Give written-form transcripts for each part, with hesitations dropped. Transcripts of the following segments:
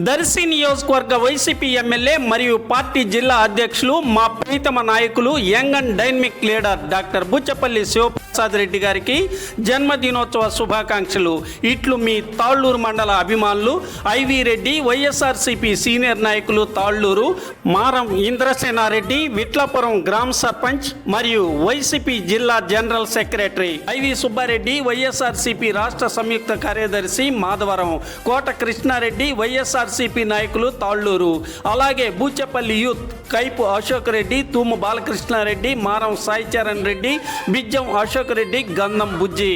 దర్శి నియోజకవర్గ YCP MLA మరియు party జిల్లా అధ్యక్షులు మా ప్రీతమ నాయకులు young and dynamic leader doctor Buchapalli Sivaprasad Reddy గారికి జన్మదినోత్సవ శుభాకాంక్షలు. ఇట్లు మీ తాళ్ళూరు మండల అభిమానులు ఐవి రెడ్డి, వైఎస్ఆర్సీపీ సీనియర్ నాయకులు తాళ్ళూరు, మారం ఇంద్రసేనారెడ్డి, విట్లాపురం గ్రామ సర్పంచ్ మరియు వైసీపీ జిల్లా general secretary I V Subbareddy, YSRCP రాష్ట్ర సంయుక్త కార్యదర్శి మాధవరం, కోట కృష్ణారెడ్డి, వైఎస్ఆర్సీపీ నాయకులు తాళ్ళూరు, అలాగే బూచపల్లి యూత్ కైపు అశోక్ రెడ్డి, తూము బాలకృష్ణారెడ్డి, మారం సాయిచరణ్ రెడ్డి, బిజ్జం అశోక్ రెడ్డి, గంధం బుజ్జి.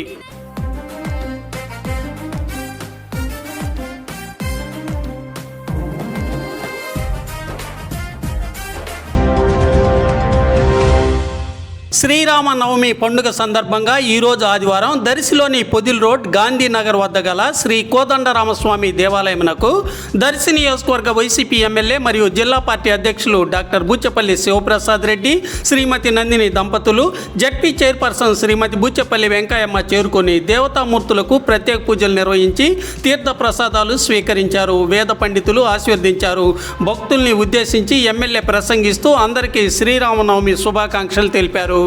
శ్రీరామనవమి పండుగ సందర్భంగా ఈరోజు ఆదివారం దర్శిలోని పొదిల్ రోడ్ గాంధీనగర్ వద్ద గల శ్రీ కోదండరామస్వామి దేవాలయమునకు దర్శి నియోజకవర్గ వైసీపీ ఎమ్మెల్యే మరియు జిల్లా పార్టీ అధ్యక్షులు డాక్టర్ బూచపల్లి శివప్రసాద్ రెడ్డి, శ్రీమతి నందిని దంపతులు, జడ్పీ చైర్పర్సన్ శ్రీమతి బూచపల్లి వెంకయ్యమ్మ చేరుకొని దేవతామూర్తులకు ప్రత్యేక పూజలు నిర్వహించి తీర్థ ప్రసాదాలు స్వీకరించారు. వేద పండితులు ఆశీర్వదించారు. భక్తుల్ని ఉద్దేశించి ఎమ్మెల్యే ప్రసంగిస్తూ అందరికీ శ్రీరామనవమి శుభాకాంక్షలు తెలిపారు.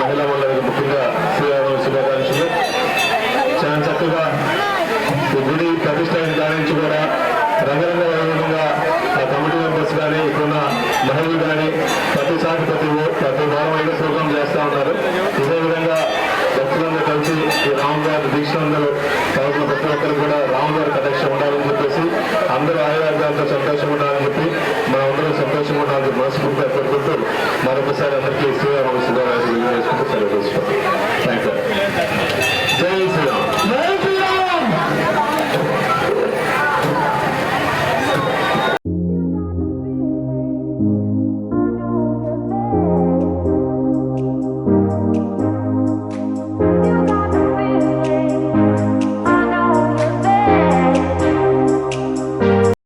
మహిళా మండలికి ముఖ్యంగా శ్రీరామనవమి శుభాకాంక్షలు. చాలా చక్కగా ఈ గుడి ప్రతిష్టానికి దానించి కూడా రంగరంగ వైభవంగా ఆ కమిటీ మెంబర్స్ కానీ ఇక్కడున్న మహిళలు కానీ ప్రతిసారి ప్రతి వారం అయితే ప్రోగ్రాం చేస్తూ ఉన్నారు. ఇదే విధంగా భక్తులందరూ కలిసి ఈ రాముగారి దీక్షలందరూ కావాల్సిన ప్రతి ఒక్కరు కూడా రాముగారి కటాక్ష ఉండాలని చెప్పేసి అందరూ ఆయుర్వేదాలతో సంతోషంగా ఉండాలని చెప్పి మనం అందరూ సంతోషంగా ఉండాలని మనస్ఫూర్తిగా కోరుకుంటూ మరొకసారి అందరికీ శ్రీరామనవమి శుభాకాంక్షలు చేసుకుంటూ